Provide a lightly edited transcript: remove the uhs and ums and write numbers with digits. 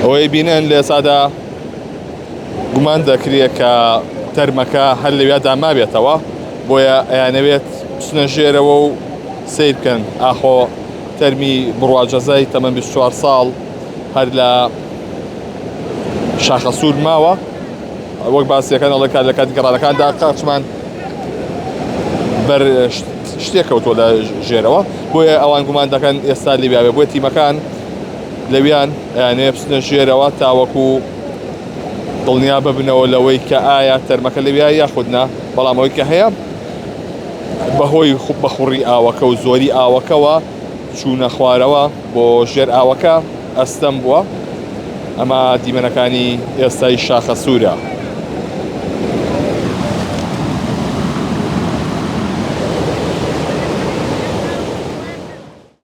ئەوەی بینن لە ئێسادا گومان دەکرێت کە تەرمەکە هەر لەوێدا مابێتەوە بۆیە ئەیانەوێت بچنە ژێرەوە و سیر بکەن ئاخۆ تەرمی بڕواجەزای تەمەن 24 ساڵ هەر لە شاخە سوور ماوە وەک باسیەکان ئەڵێ کات لە کاتی گەڕانەکاندا قاچمان بەر شتێک کەوتۆ لە ژێرەوە بۆیە ئەوان گومان دەکەن ئێستا لێبیاوێ بۆیە تیمەکان لەویان یانێ بچنە ژێرەوە تاوەکو دڵنیا ببنەوە لەوەی کە ئایا تەرمەکە لەویە یاخودنا بەڵام ئەوەی کە هەیە بەهۆی بەخوڕی ئاوەکە و زۆری ئاوەکەوە چوونە خوارەوە بۆ ژێر ئاوەکە ئەستەم بووە ئەمە دیمەنەکانی ئێستای شاخە سوورە.